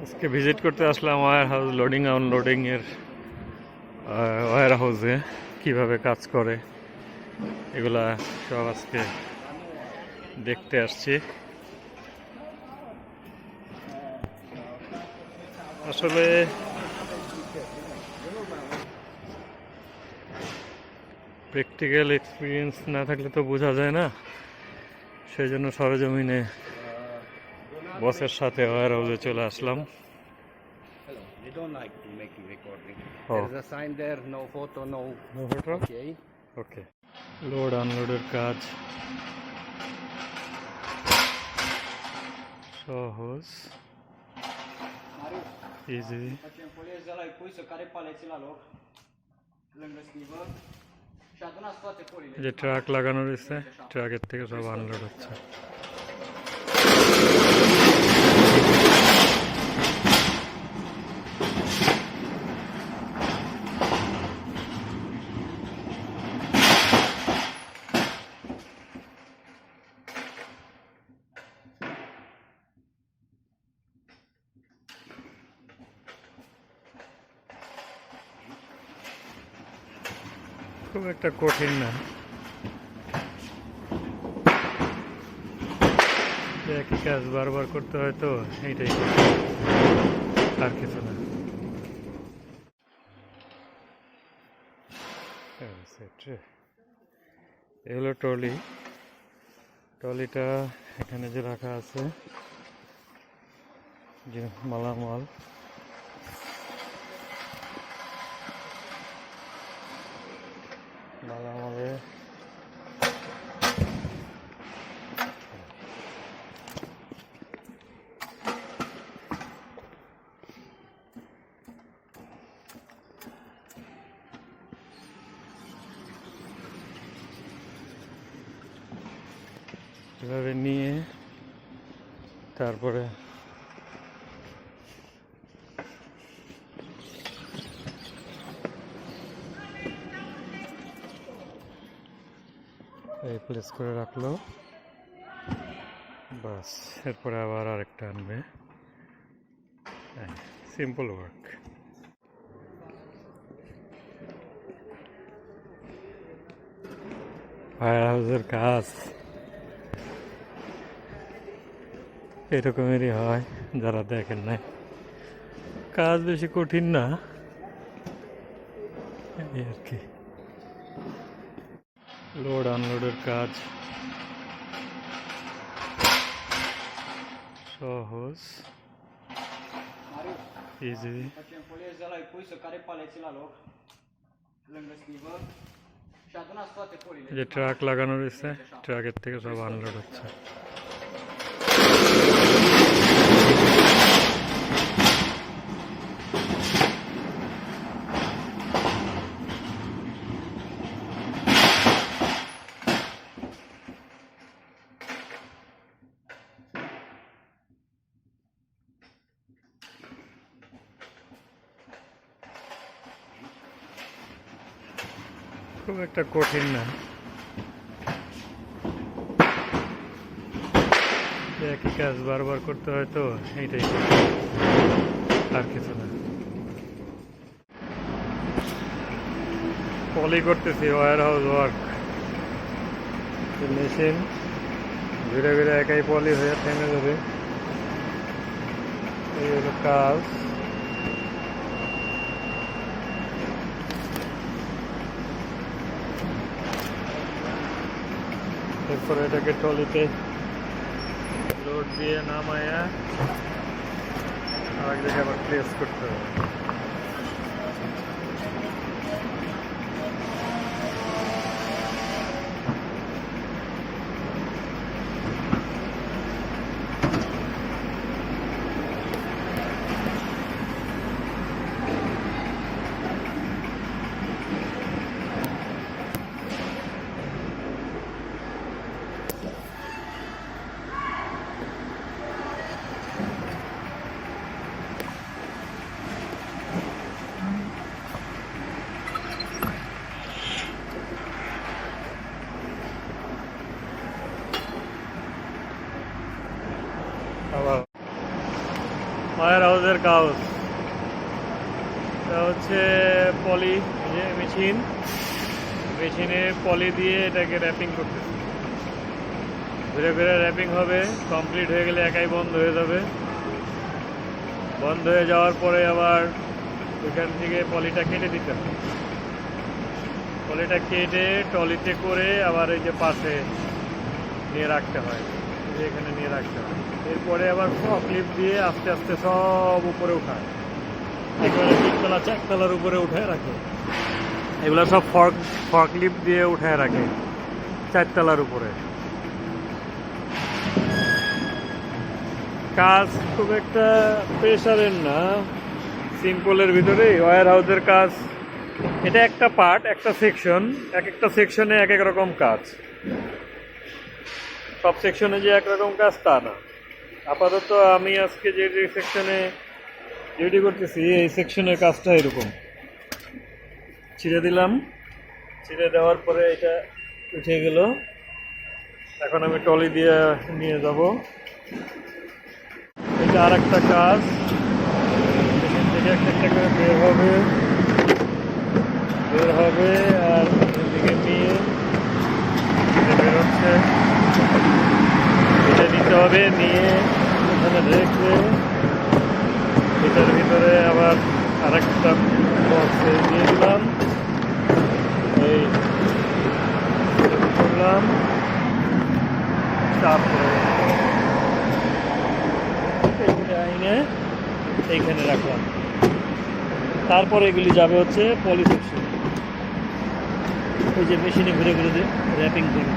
আজকে ভিজিট করতে আসলাম wire house loading unloading এর ওয়্যার হাউসে কিভাবে কাজ করে এগুলা সব আজকে দেখতে আসছি। আসলে প্র্যাকটিক্যাল এক্সপিরিয়েন্স না থাকলে তো বোঝা যায় না, সেই জন্য সরেজমিনে বসের সাথে ওয়্যার হাউসে চলে আসলাম। They don't like to make you recording. Oh. There's a sign there, no photo, no. No photo? Okay. Okay, load আনলোডের কাজ সহজ, easy. Facem poliezi ăla, îi pui să care paleții la loc, lângă scivă, și adunați toate foliile. যে truck লাগানো রয়েছে, ট্রাকের থেকে সব unload হচ্ছে। খুব একটা কঠিন না, একই কাজ বারবার করতে হয় তো এইটাই, আর কিছু না। এগুলো ট্রলি, ট্রলিটা এখানে যে রাখা আছে যে মালামাল, মালামালে এভাবে নিয়ে তারপরে এই প্লেস করে রাখলো, বাস এরপরে আবার আরেকটা আনবে। Simple work. ওয়্যার হাউসের কাজ এরকমেরই হয়, যারা দেখেন নাই। কাজ বেশি কঠিন না, এই আর কি। লোড আনলোডের কাজ সহজ, easy. Facem poliezi ăla, îi pui să care paleții la loc, lângă scivă, și adunați toate foliile. যে ট্রাক লাগানো রয়েছে, ট্রাকের থেকে সব আনলোড হচ্ছে। খুব একটা কঠিন না, একই কাজ বারবার করতে হয় তো এইটাই, আর কিছু না। পলি করতেছি ওয়্যার হাউস ওয়ার্ক, মেশিন ঘুরে ঘুরে একাই পলি হয়ে থেমে যাবে, এই হলো কাজ। এরপরে এটাকে ট্রলিতে লোড দিয়ে নামায়া আর এক জায়গায় আবার প্লেস করতে হবে। ওয়্যার হাউসের কাজ, এটা হচ্ছে পলি যে মেশিনে পলি দিয়ে এটাকে র্যাপিং করতেছে। ঘুরে ঘুরে র্যাপিং হবে, কমপ্লিট হয়ে গেলে একাই বন্ধ হয়ে যাবে। বন্ধ হয়ে যাওয়ার পরে আবার ওইখান থেকে পলিটা কেটে দিতে হবে। পলিটা কেটে টলিতে করে আবার এই যে পাশে নিয়ে রাখতে হয়, যে এখানে নিয়ে রাখতে হয়। এরপরে আবার ফ্লিপ দিয়ে আস্তে আস্তে সব উপরে উঠায়, একেবারে 3 তলা 4 তলার উপরে উঠায় রাখে। এগুলো সব ফর্কলিপ দিয়ে উঠায় রাখে 4 তলার উপরে। কাজ খুব একটা প্রেশারের না, সিম্পলের ভিতরেই ওয়্যার হাউসের কাজ। এটা একটা পার্ট, একটা সেকশন, এক একটা সেকশনে এক এক রকম কাজ। সব সেকশনে যে একরকম কাজ তা না। আপাতত আমি আজকে যে সেকশনে ডিউটি করতেছি এই সেকশনের কাজটা এরকম। ছিঁড়ে দিলাম, ছিঁড়ে দেওয়ার পরে এটা উঠে গেল। এখন আমি টলি দিয়ে নিয়ে যাব। এটা আর একটা কাজ, এখান থেকে একটা একটা করে বের হবে আর এদিকে নিয়ে বেরোচ্ছে। এটা নিতে হবে, নিয়ে এখানে রেখে এটার ভিতরে আবার আরেকটা বক্সে দিয়ে দিলাম, এই করলাম, তারপরে আইনে এইখানে রাখলাম। তারপরে এগুলি যাবে হচ্ছে পলি সেকশন, ওই যে মেশিনে ঘুরে ঘুরে দিয়ে র্যাপিং করে।